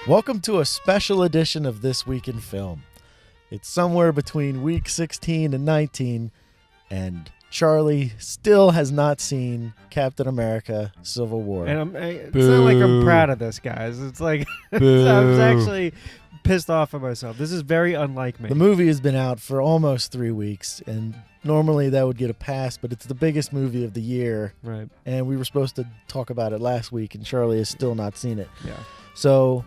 Welcome to a special edition of This Week in Film. It's somewhere between week 16 and 19, and Charlie still has not seen Captain America Civil War. And it's not like I'm proud of this, guys. It's like I was actually pissed off at myself. This is very unlike me. The movie has been out for almost 3 weeks, and normally that would get a pass, but it's the biggest movie of the year. Right. And we were supposed to talk about it last week, and Charlie has still not seen it. Yeah. So,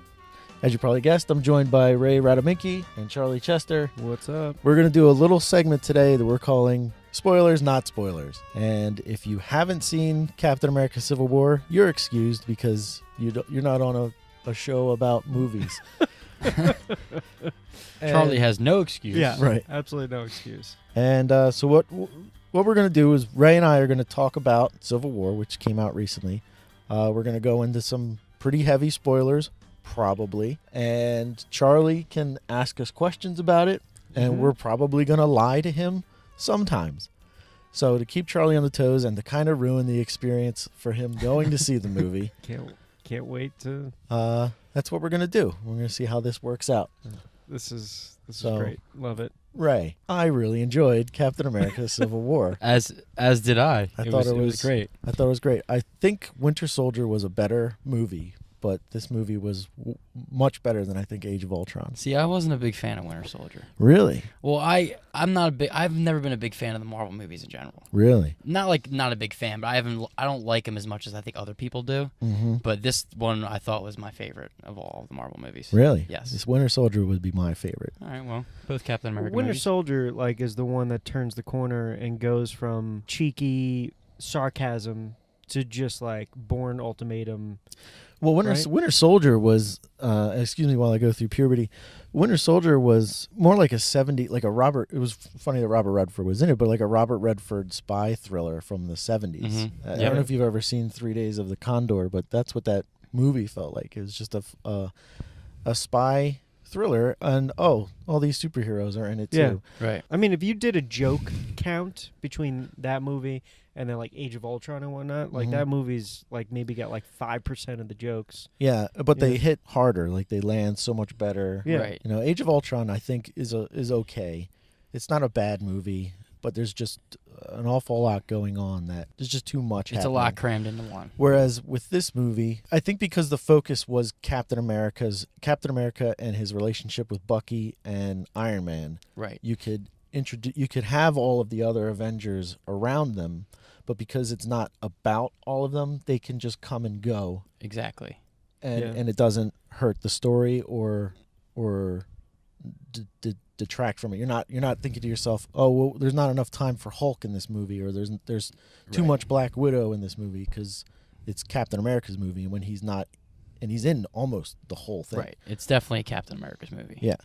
as you probably guessed, I'm joined by Ray Radominki and Charlie Chester. What's up? We're going to do a little segment today that we're calling Spoilers, Not Spoilers. And if you haven't seen Captain America Civil War, you're excused because you're not on a show about movies. Charlie has no excuse. Yeah, right. Absolutely no excuse. And so what we're going to do is Ray and I are going to talk about Civil War, which came out recently. We're going to go into some pretty heavy spoilers, probably. And Charlie can ask us questions about it, and we're probably going to lie to him sometimes. So to keep Charlie on the toes and to kind of ruin the experience for him going to see the movie. Can't wait to... That's what we're going to do. We're going to see how this works out. This is great. Love it. Ray, I really enjoyed Captain America Civil War. As did I. I thought it was great. I thought it was great. I think Winter Soldier was a better movie, but this movie was much better than I think Age of Ultron. See, I wasn't a big fan of Winter Soldier. Really? Well, I've never been a big fan of the Marvel movies in general. Really? Not a big fan, but I don't like them as much as I think other people do. Mm-hmm. But this one I thought was my favorite of all of the Marvel movies. Really? Yes. This Winter Soldier would be my favorite. All right, well, both Captain America Winter movies. Soldier is the one that turns the corner and goes from cheeky sarcasm to just Bourne ultimatum. Well, Winter Soldier was, excuse me while I go through puberty, Winter Soldier was more like it was funny that Robert Redford was in it, but like a Robert Redford spy thriller from the 70s. Mm-hmm. I don't know if you've ever seen 3 Days of the Condor, but that's what that movie felt like. It was just a spy thriller, and all these superheroes are in it too. Yeah, right. I mean, if you did a joke count between that movie and then Age of Ultron and whatnot, that movie's maybe got 5% of the jokes. Yeah, but they hit harder. They land so much better. Yeah. Right. Age of Ultron I think is okay. It's not a bad movie, but there's just an awful lot going on that there's just too much It's happening. a lot crammed into one. Whereas with this movie, I think because the focus was Captain America and his relationship with Bucky and Iron Man. Right. You could have all of the other Avengers around them, but because it's not about all of them, they can just come and go. Exactly. And it doesn't hurt the story or detract from it. You're not thinking to yourself, oh, well, there's not enough time for Hulk in this movie, or there's too much Black Widow in this movie because it's Captain America's movie, and when he's not, and he's in almost the whole thing. Right. It's definitely Captain America's movie. Yeah.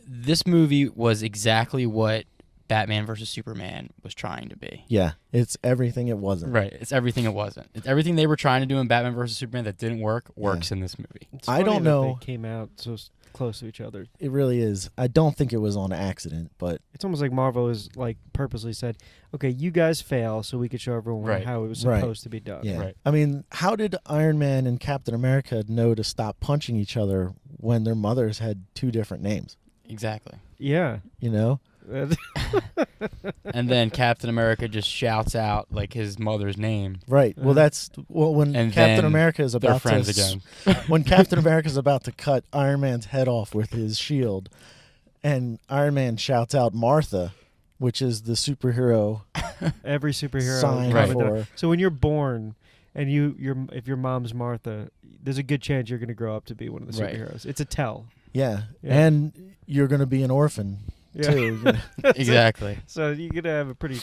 This movie was exactly what Batman versus Superman was trying to be. Yeah, it's everything it wasn't. Right, it's everything it wasn't. It's everything they were trying to do in Batman versus Superman that didn't works in this movie. It's I funny don't that know. They came out so close to each other. It really is. I don't think it was on accident, but it's almost like Marvel is purposely said, okay, you guys fail so we could show everyone how it was supposed to be done. Yeah. Right. I mean, how did Iron Man and Captain America know to stop punching each other when their mothers had 2 different names? Exactly. Yeah. And then Captain America just shouts out his mother's name. Right. Well, when Captain America is about friends again. When Captain America is about to cut Iron Man's head off with his shield, and Iron Man shouts out Martha, which is the superhero. Every superhero sign for. So when you're born and if your mom's Martha, there's a good chance you're going to grow up to be one of the superheroes. Right. It's a tell. Yeah. And you're going to be an orphan. Too. Exactly. So you're going to have a pretty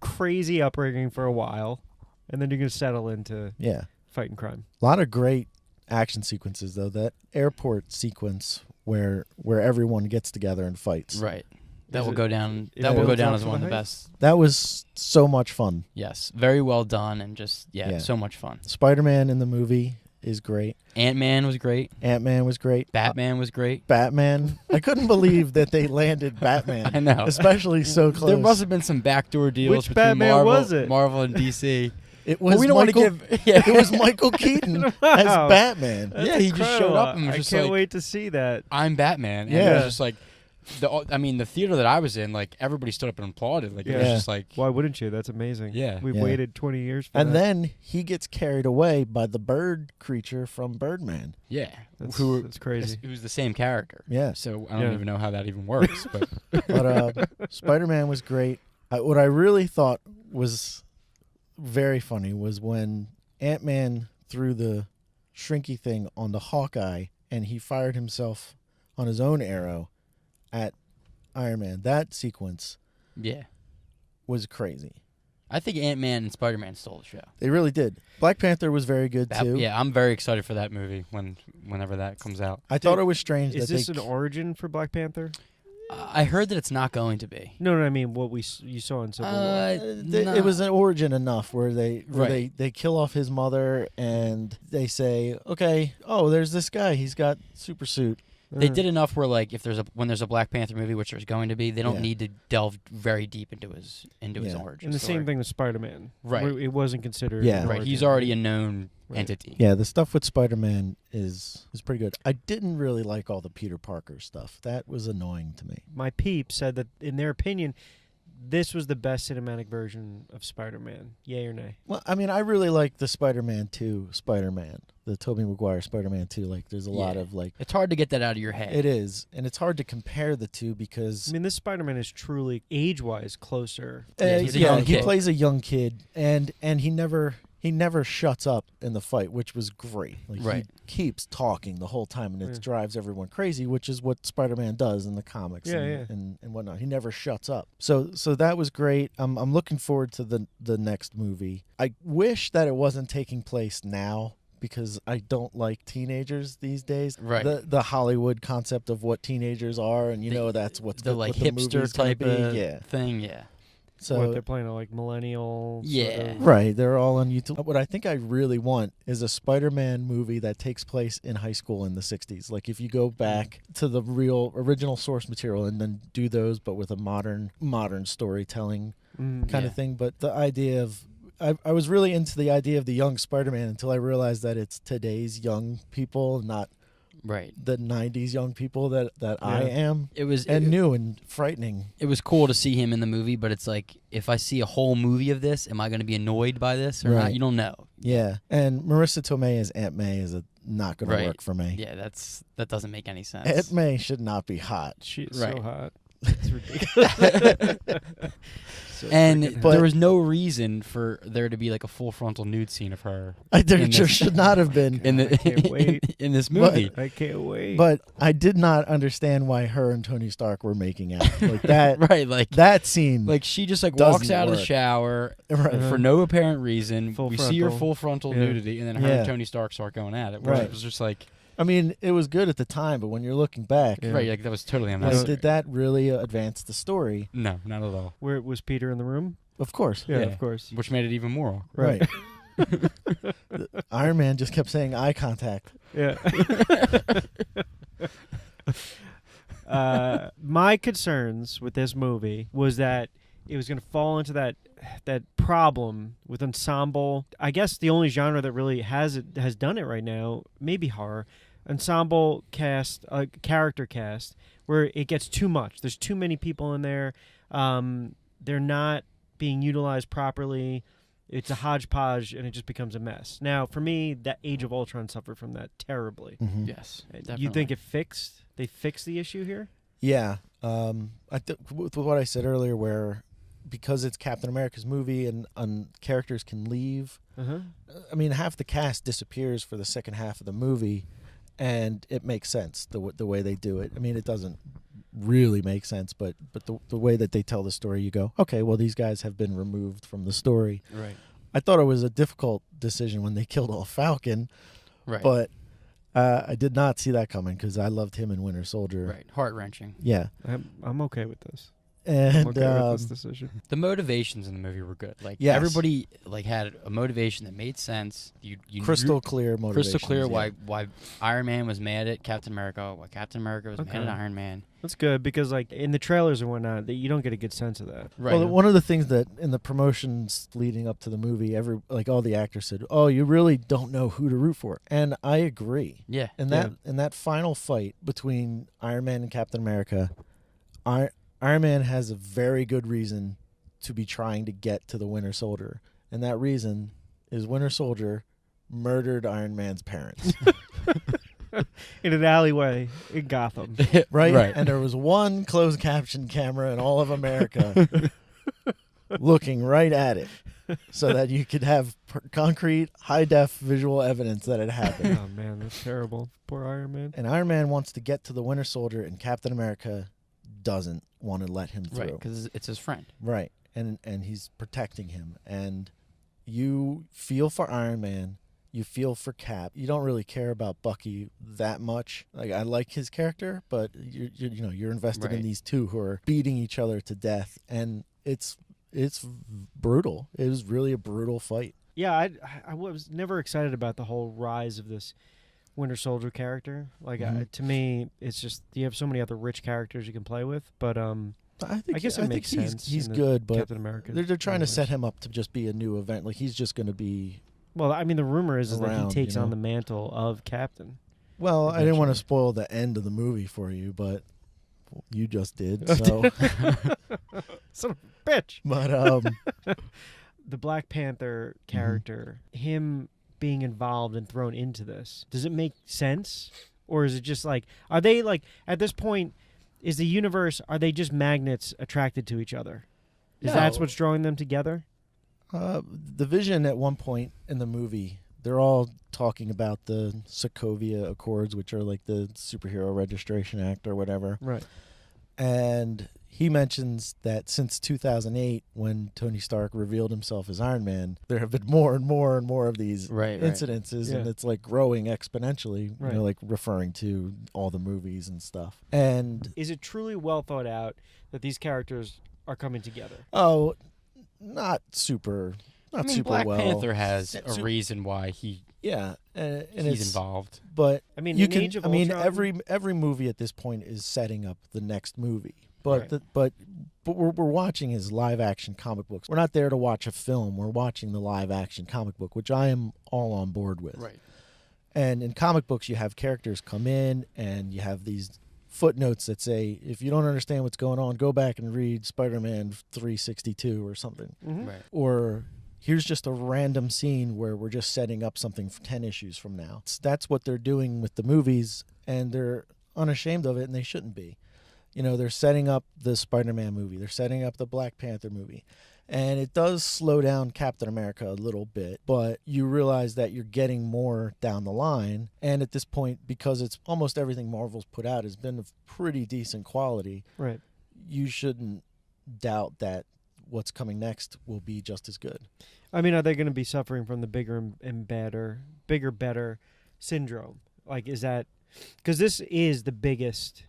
crazy upbringing for a while, and then you're going to settle into fighting crime. A lot of great action sequences, though. That airport sequence where everyone gets together and fights. Right. That will go down as one of the best. That was so much fun. Yes. Very well done and just, so much fun. Spider-Man in the movie is great. Ant-Man was great. Batman was great. I couldn't believe that they landed Batman. I know. Especially so close. There must have been some backdoor deals Which between Batman was it? Marvel and DC. It was we don't want to Michael, give. Yeah. it was Michael Keaton as Wow. Batman. That's Yeah, he just showed up and was I just can't like, wait to see that. I'm Batman. And it Yeah. was just like, the theater that I was in, like everybody stood up and applauded. Like it was Yeah. just like, Why wouldn't you? That's amazing. Yeah. We've Yeah. waited 20 years for And that. then he gets carried away by the bird creature from Birdman. yeah, That's crazy. who's the same character. Yeah. So I don't Yeah. even know how that even works. But But Spider-Man was great. What I really thought was very funny was when Ant-Man threw the shrinky thing on the Hawkeye and he fired himself on his own arrow at Iron Man. That sequence yeah, was crazy. I think Ant-Man and Spider-Man stole the show. They really did. Black Panther was very good too. Yeah, I'm very excited for that movie whenever that comes out. I thought it was strange Is that this they an origin for Black Panther? I heard that it's not going to be. No, I mean what you saw in Civil War. It was an origin enough where Right. they kill off his mother and they say, okay, oh, there's this guy. He's got super suit. They did enough where like when there's a Black Panther movie, which there's going to be, they don't Yeah. need to delve very deep into his Yeah. origin. And the story. same thing with Spider-Man. Right. Where it wasn't considered. Yeah. an Right, he's origin. already a known Right. entity. Yeah, the stuff with Spider-Man is pretty good. I didn't really like all the Peter Parker stuff. That was annoying to me. My peeps said that in their opinion, this was the best cinematic version of Spider-Man. Yay or nay? Well, I mean, I really like the Spider-Man 2 Spider-Man, the Tobey Maguire Spider-Man 2. Like, there's a lot Yeah. of like, It's hard to get that out of your head. it is, and it's hard to compare the two I because mean, this Spider-Man is truly age-wise closer. Yeah, he's a young he kid. plays a young kid, and he never shuts up in the fight, which was great. Like, Right. he keeps talking the whole time, and it Yeah. drives everyone crazy, which is what Spider-Man does in the comics Yeah, and whatnot. He never shuts up. So that was great. I'm looking forward to the next movie. I wish that it wasn't taking place now because I don't like teenagers these days. Right. The Hollywood concept of what teenagers are, and that's what's the good, like what the hipster movie's gonna type be. of Yeah. thing. Yeah. So What, they're playing a like millennial. sort Yeah. of- right, they're all on YouTube. What I think I really want is a Spider-Man movie that takes place in high school in the 60s. Like if you go back to the real original source material and then do those but with a modern storytelling kind Yeah. of thing. But the idea of I was really into the idea of the young Spider-Man until I realized that it's today's young people, not Right. the 90s young people that I am. It was And new and frightening. It was cool to see him in the movie, but it's like if I see a whole movie of this, am I going to be annoyed by this or not? Right. You don't know. Yeah. And Marissa Tomei as Aunt May is not going Right. to work for me. Yeah, that doesn't make any sense. Aunt May should not be hot. She is Right. so hot. It's ridiculous. So And freaking But- there was no reason for there to be like a full frontal nude scene of her There in just this- should not have been. in the I can't wait. in this movie. I can't wait. But I did not understand why her and Tony Stark were making out. Like that Right, like that scene. she just like Doesn't walks out of the work. shower right. for no apparent reason. Full we see her frontal. full frontal Yeah. nudity, and then her Yeah. and Tony Stark start going at it. Right. It was just like I mean, it was good at the time, but when you're looking back, Yeah. right, like that was totally like, unnecessary. did that really advance the story? No, not at all. Where was Peter in the room? Of course. Yeah, Yeah. of course. Which made it even more. Right. Iron Man just kept saying eye contact. Yeah. My concerns with this movie was that it was going to fall into that problem with ensemble. I guess the only genre that really has done it right now, maybe horror, ensemble cast, character cast, where it gets too much. There's too many people in there. They're not being utilized properly. It's a hodgepodge, and it just becomes a mess. Now, for me, that Age of Ultron suffered from that terribly. Mhm. Yes. You think they fixed the issue here? Yeah. With what I said earlier, where because it's Captain America's movie and characters can leave, I mean, half the cast disappears for the second half of the movie, and it makes sense the way they do it. I mean, it doesn't really make sense, but the way that they tell the story, you go, okay, well, these guys have been removed from the story. Right. I thought it was a difficult decision when they killed off Falcon, Right. but I did not see that coming because I loved him in Winter Soldier. Right. Heart wrenching. Yeah. I'm okay with this. And Okay with this decision. The motivations in the movie were good. Like Yes. everybody like had a motivation that made sense. You crystal clear motivation. crystal clear why Iron Man was mad at Captain America, why Captain America was mad at Iron Man. That's good because, like, in the trailers and whatnot, you don't get a good sense of that. Right. Well, one of the things that in the promotions leading up to the movie, all the actors said, "Oh, you really don't know who to root for," and I agree. Yeah. In that final fight between Iron Man and Captain America, Iron Man has a very good reason to be trying to get to the Winter Soldier, and that reason is Winter Soldier murdered Iron Man's parents. In an alleyway in Gotham. Right? Right. And there was one closed caption camera in all of America looking right at it so that you could have concrete, high-def visual evidence that it happened. Oh, man, that's terrible. Poor Iron Man. And Iron Man wants to get to the Winter Soldier, and Captain America doesn't want to let him through. Right, because it's his friend. Right. And he's protecting him. And you feel for Iron Man. You feel for Cap. You don't really care about Bucky that much. Like, I like his character, but you're invested in Right. these two who are beating each other to death, and it's brutal. It was really a brutal fight. Yeah, I was never excited about the whole rise of this Winter Soldier character. Like, to me, it's just you have so many other rich characters you can play with. But I guess it makes sense. He's in the good, but Captain America. they're trying to universe. set him up to just be a new event. Like, he's just going to be. Well, I mean, the rumor is that Around, he takes you know? on the mantle of Captain. Well, I didn't want to Eventually. spoil the end of the movie for you, but you just did. So, Son of a bitch. but The Black Panther character, him being involved and thrown into this, does it make sense? Or is it just like, are they like, at this point, is the universe, are they just magnets attracted to each other? Is that's No. what's drawing them together? the Vision at one point in the movie, they're all talking about the Sokovia Accords, which are like the Superhero Registration Act or whatever. Right. And he mentions that since 2008, when Tony Stark revealed himself as Iron Man, there have been more and more and more of these incidences, and it's like growing exponentially, Right. you know, like referring to all the movies and stuff. And Is it truly well thought out that these characters are coming together? oh, not super, not I mean, super Black well. Panther has Yeah, a reason why he Yeah, and he's it's involved. But I mean, you in can. Age of I mean, Ultron- every movie at this point is setting up the next movie. But Right. but we're watching his live action comic books. We're not there to watch a film. We're watching the live action comic book, which I am all on board with. Right. And in comic books, you have characters come in, and you have these footnotes that say, if you don't understand what's going on, go back and read Spider-Man 362 or something. Mhm. Right. Or here's just a random scene where we're just setting up something for 10 issues from now. That's what they're doing with the movies, and they're unashamed of it, and they shouldn't be. You know, they're setting up the Spider-Man movie. They're setting up the Black Panther movie. And it does slow down Captain America a little bit, but you realize that you're getting more down the line. And at this point, because it's almost everything Marvel's put out has been of pretty decent quality, Right. you shouldn't doubt that what's coming next will be just as good. I mean, are they going to be suffering from the bigger, better syndrome? Like, is that because this is the biggest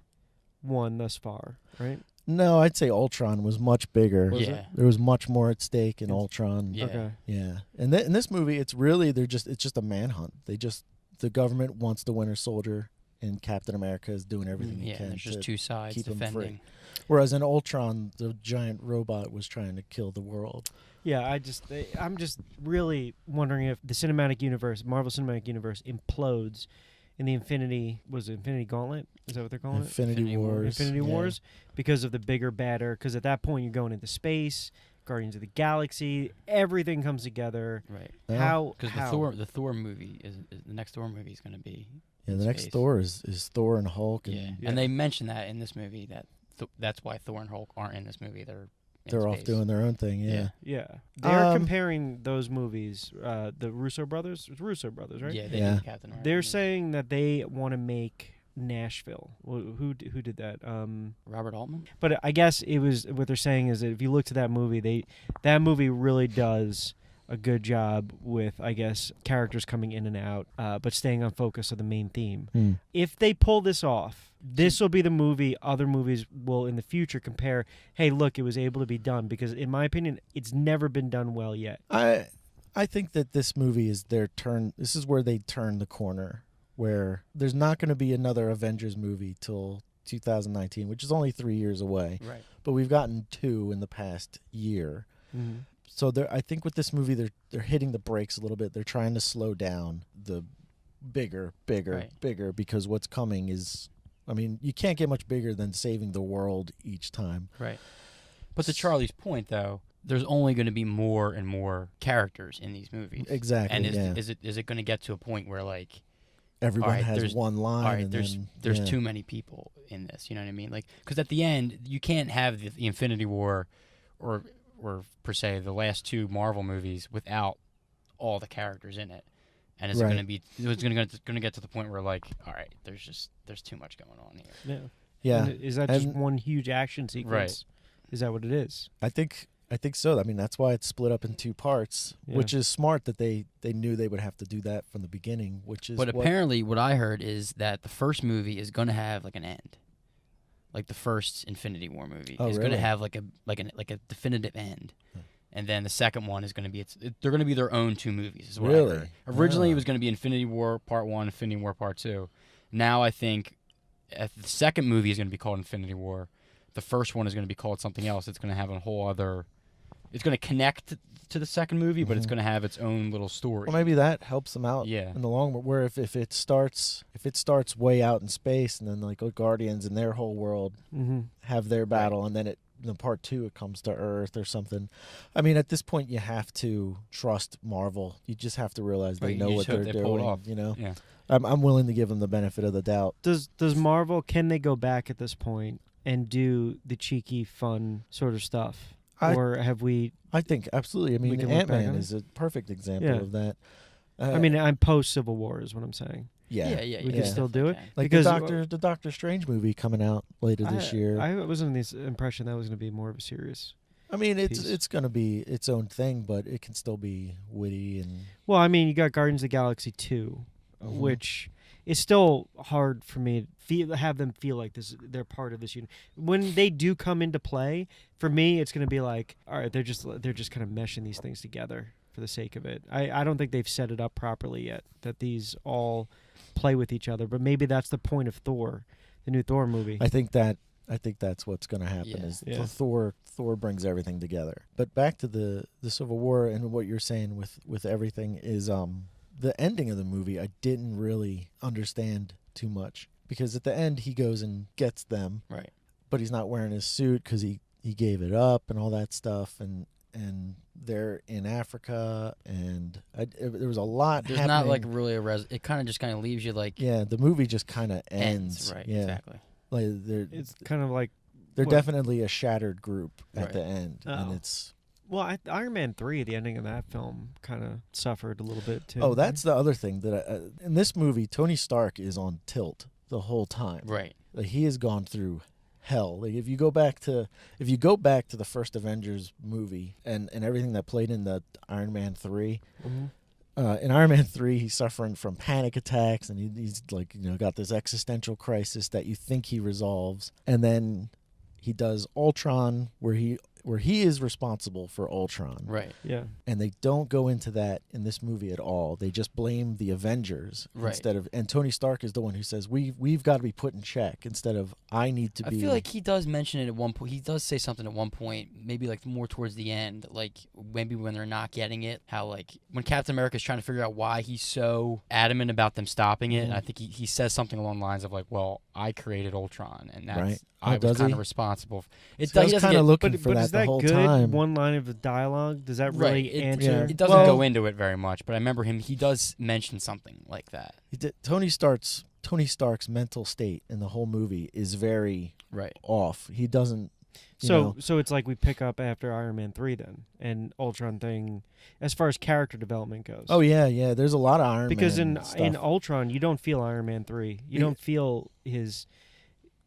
one thus far, right? No, I'd say Ultron was much bigger. Was Yeah. There was much more at stake in Ultron. Yeah. Okay. Yeah. And in this movie, it's just a manhunt. The government wants the Winter Soldier, and Captain America is doing everything he Yeah. can There's just to two sides keep him free. defending. Whereas in Ultron, the giant robot was trying to kill the world. Yeah, I'm just really wondering if the Marvel Cinematic Universe implodes in the Infinity Gauntlet? Is that what they're calling Infinity Wars. Infinity yeah. Wars, because of the bigger, badder. Because at that point, you're going into space, Guardians of the Galaxy, everything comes together. Right. Yeah. How? Because the Thor movie is the next Thor movie is going to be. Yeah, in the next space. Thor is Thor and Hulk. And Yeah. Yeah. And they mention that in this movie that's why Thor and Hulk aren't in this movie. They're they're off doing their own thing. Yeah. Yeah, they're Um, comparing those movies. The Russo brothers, it's Russo brothers, right? Yeah. They Yeah. did Captain America. They're saying that they want to make Nashville. Who did that? Robert Altman. But I guess it was what they're saying is that if you look to that movie, that movie really does a good job with, I guess, characters coming in and out, but staying on focus of the main theme. If they pull this off, this will be the movie other movies will in the future compare, hey, look, it was able to be done, because in my opinion, it's never been done well yet. I think that this movie is their turn. This is where they turn the corner, where there's not going to be another Avengers movie till 2019, which is only 3 years away. Right. But we've gotten 2 in the past year. Mm-hmm. So I think with this movie, they're hitting the brakes a little bit. They're trying to slow down the bigger, because what's coming is, I mean, you can't get much bigger than saving the world each time. Right. But to Charlie's point, though, there's only going to be more and more characters in these movies. Exactly. And is it going to get to a point where, like, everyone has one line? All right, there's too many people in this. You know what I mean? Like, because at the end, you can't have the Infinity War or per se the last 2 Marvel movies without all the characters in it. And it's going to get to the point where, like, all right, there's too much going on here. Yeah. And is that just one huge action sequence? Right. Is that what it is? I think so. I mean, that's why it's split up in 2 parts, which is smart that they knew they would have to do that from the beginning, which is. But apparently, what I heard is that the first movie is going to have like an end, like the first Infinity War movie is going to have like a definitive end, and then the second one is going to be they're going to be their own 2 movies. Is what I heard. Originally, it was going to be Infinity War Part 1, Infinity War Part 2. Now I think the second movie is going to be called Infinity War. The first one is going to be called something else. It's going to have a whole other. It's going to connect to the second movie, but it's going to have its own little story. Well, maybe that helps them out in the long run. Where if it starts way out in space, and then like Guardians and their whole world have their battle, and then in part 2 it comes to Earth or something. I mean, at this point you have to trust Marvel. You just have to realize they know what they're doing. You know, I'm willing to give them the benefit of the doubt. Does Marvel, can they go back at this point and do the cheeky, fun sort of stuff? Or have we... I think absolutely. I mean, Ant-Man is a perfect example of that. I mean, I'm post-Civil War is what I'm saying. Yeah. We can still do it. Like because the Doctor Strange movie coming out later this year. I was under the impression that was going to be more of a serious... I mean, it's going to be its own thing, but it can still be witty and... Well, I mean, you got Guardians of the Galaxy 2, which... It's still hard for me to have them feel like they're part of this unit. When they do come into play, for me, it's going to be like, all right, they're just kind of meshing these things together for the sake of it. I don't think they've set it up properly yet, that these all play with each other. But maybe that's the point of Thor, the new Thor movie. I think that's what's going to happen. Thor brings everything together. But back to the Civil War and what you're saying with everything is the ending of the movie, I didn't really understand too much, because at the end he goes and gets them, right? But he's not wearing his suit because he gave it up and all that stuff, and they're in Africa, and there was a lot. There's happening. Not like really it kind of leaves you like the movie just kind of ends. Right, yeah. Exactly. Like it's kind of like they're definitely a shattered group at right. the end, and it's. Well, Iron Man 3, the ending of that film, kind of suffered a little bit, too. Oh, that's the other thing. That in this movie, Tony Stark is on tilt the whole time. Right. Like, he has gone through hell. Like, if you go back to the first Avengers movie and everything that played in the Iron Man 3, in Iron Man 3, he's suffering from panic attacks, and he's like, got this existential crisis that you think he resolves. And then he does Ultron, where he is responsible for Ultron. Right. Yeah. And they don't go into that in this movie at all. They just blame the Avengers instead of, and Tony Stark is the one who says we've got to be put in check instead of I need to be. I feel like he does mention it at one point. He does say something at one point, maybe like more towards the end, like maybe when they're not getting it, how like when Captain America is trying to figure out why he's so adamant about them stopping it. And I think he says something along the lines of like, well, I created Ultron, and that's right. I was kind of responsible. It does kind of looking for that the whole good? time. One line of dialogue, does that really answer? It doesn't go into it very much, but I remember he does mention something like that. Tony Stark's mental state in the whole movie is very off. He doesn't. So it's like we pick up after Iron Man 3 then, and Ultron thing, as far as character development goes. Oh yeah. There's a lot of Iron because Man because in Ultron you don't feel Iron Man 3. You don't feel his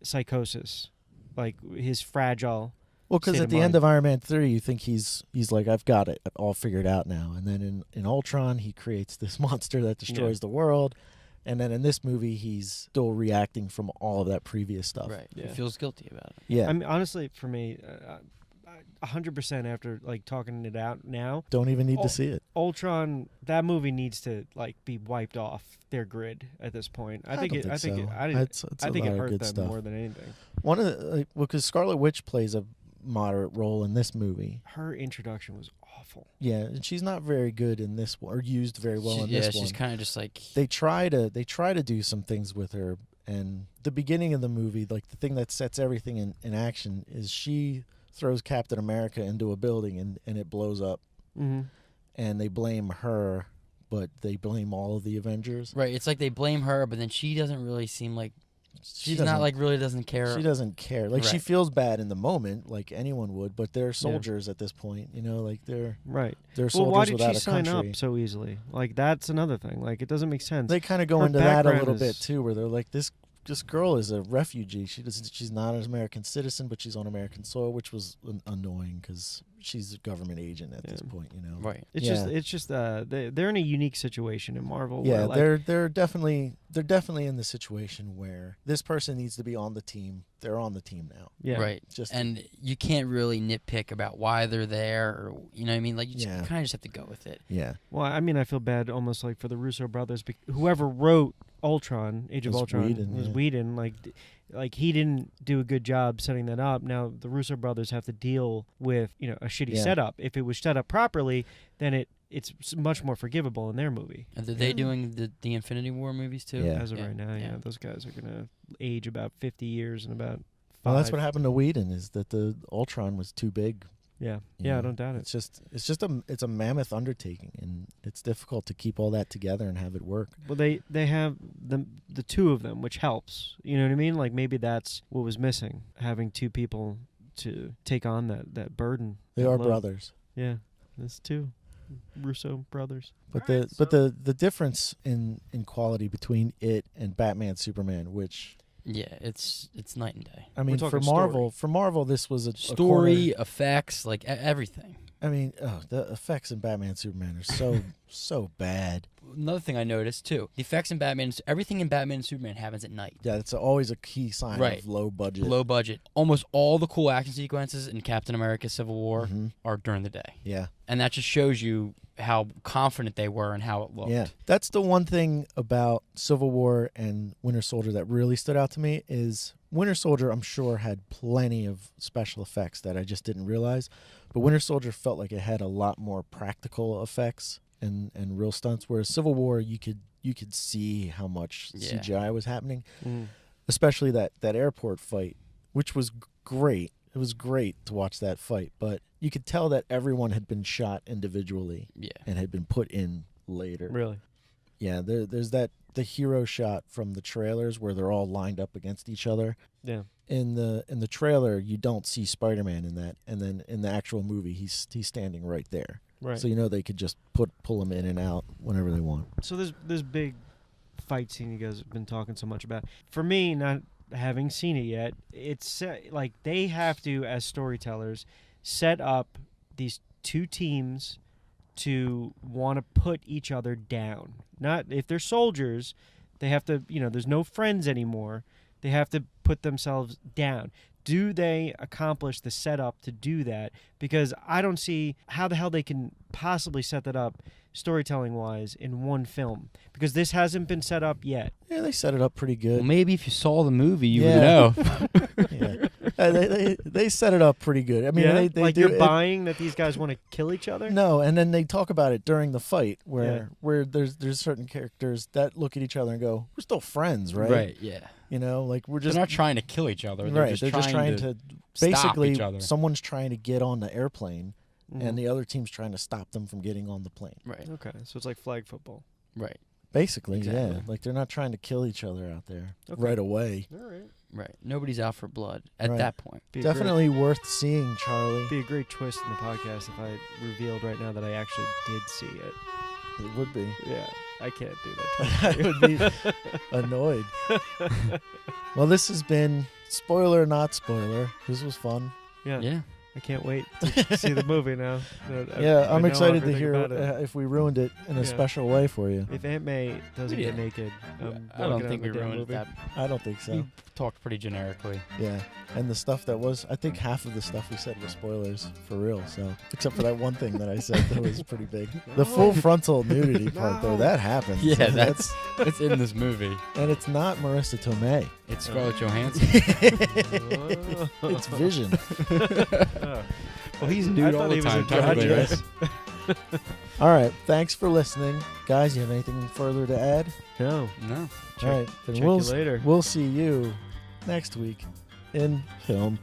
psychosis, like his fragile Well, because state at the end of Iron Man 3, you think he's like, I've got it all figured out now. And then in Ultron, he creates this monster that destroys the world. And then in this movie, he's still reacting from all of that previous stuff. Right. Yeah. He feels guilty about it. Yeah. I mean, honestly, for me, 100% after like talking it out now, Don't even need to see it. Ultron, that movie needs to like be wiped off their grid at this point. I think it hurt them stuff. more than anything. One of the because Scarlet Witch plays a moderate role in this movie. Her introduction was awful. Yeah, and she's not very good in this one, or used very well in this one. Yeah, she's kind of just like they try to do some things with her, and the beginning of the movie, like the thing that sets everything in action is she throws Captain America into a building and it blows up. Mm-hmm. And they blame her, but they blame all of the Avengers. right. It's like they blame her, but then she doesn't really seem like she's not like really doesn't care. She doesn't care. Like she Right. feels bad in the moment, like anyone would, but they're soldiers at this point. You know, like they're soldiers Well, why did without she a sign country. up so easily? Like that's another thing. Like it doesn't make sense. They kind of go Her into that a background little is- bit too, where they're like, this girl is a refugee. She's not an American citizen, but she's on American soil, which was annoying because she's a government agent at this point. You know, Right. It's just they're in a unique situation in Marvel. Yeah, where, like, they're definitely in the situation where this person needs to be on the team. They're on the team now. yeah. Right. And you can't really nitpick about why they're there, or you know what I mean? Like you kind of just have to go with it. Yeah. Well, I mean, I feel bad almost like for the Russo brothers. Whoever wrote Ultron, Age of Ultron, was Whedon. Like he didn't do a good job setting that up. Now the Russo brothers have to deal with a shitty setup. If it was set up properly, then it's much more forgivable in their movie. And are they doing the Infinity War movies too? Yeah. As of right now, those guys are gonna age about 50 years in about 5. Well, that's what happened to Whedon, is that the Ultron was too big. Yeah, You know, I don't doubt it. It's a mammoth undertaking, and it's difficult to keep all that together and have it work. Well, they have the two of them, which helps. You know what I mean? Like maybe that's what was missing, having two people to take on that burden. They that are load. brothers. Yeah, there's two Russo brothers. But the difference in quality between it and Batman Superman, which Yeah, it's night and day. I mean, talking for Marvel, this was a Story, corner. effects, like everything. I mean, the effects in Batman Superman are so bad. Another thing I noticed too, the effects in everything in Batman and Superman happens at night. Yeah, it's always a key sign of low budget. Low budget. Almost all the cool action sequences in Captain America: Civil War Mhm. are during the day. Yeah. And that just shows you how confident they were and how it looked. Yeah, that's the one thing about Civil War and Winter Soldier that really stood out to me is Winter Soldier, I'm sure, had plenty of special effects that I just didn't realize. But Winter Soldier felt like it had a lot more practical effects and real stunts, whereas Civil War, you could see how much CGI was happening, especially that airport fight, which was great. It was great to watch that fight, but you could tell that everyone had been shot individually and had been put in later. Really? Yeah, there's the hero shot from the trailers where they're all lined up against each other. Yeah. In the trailer, you don't see Spider-Man in that, and then in the actual movie, he's standing right there. Right. So they could just pull him in and out whenever they want. So this big fight scene you guys have been talking so much about. For me, not having seen it yet, it's like they have to, as storytellers, set up these two teams to want to put each other down. Not if they're soldiers, they have to, there's no friends anymore. They have to put themselves down. Do they accomplish the setup to do that? Because I don't see how the hell they can possibly set that up storytelling-wise in one film. Because this hasn't been set up yet. Yeah, they set it up pretty good. Well, maybe if you saw the movie, you would know. Yeah. They set it up pretty good. I mean, they like do, you're buying that these guys want to kill each other? No, and then they talk about it during the fight where there's certain characters that look at each other and go, "We're still friends, right?" Right, yeah. Like we're just They're not trying to kill each other. They're right. just trying to basically stop each other. Someone's trying to get on the airplane, Mhm. and the other team's trying to stop them from getting on the plane. Right. Okay, so it's like flag football. Right. Basically, Exactly. yeah. Like they're not trying to kill each other out there Okay. right away. All right. Right. Nobody's out for blood at Right. that point. Definitely worth seeing, Charlie. Be a great twist in the podcast if I revealed right now that I actually did see it. It would be. Yeah, I can't do that. I would be annoyed. Well, this has been Spoiler Not Spoiler. This was fun. Yeah. Yeah. I can't wait to see the movie now. Yeah, I'm know excited to everything hear about it. if we ruined it in a special way for you. If Aunt May doesn't get naked, I don't think we ruined movie. that. I don't think so. We talked pretty generically. Yeah, and the stuff that was, I think half of the stuff we said was spoilers for real. So, except for that one thing that I said that was pretty big. The full frontal nudity part, though, that happens. Yeah, that's in this movie. And it's not Marissa Tomei. It's Scarlett Johansson. It's Vision. Well, he's nude all the time. Yes. All right, thanks for listening, guys. You have anything further to add? No. All right, then check you later. We'll see you next week in Film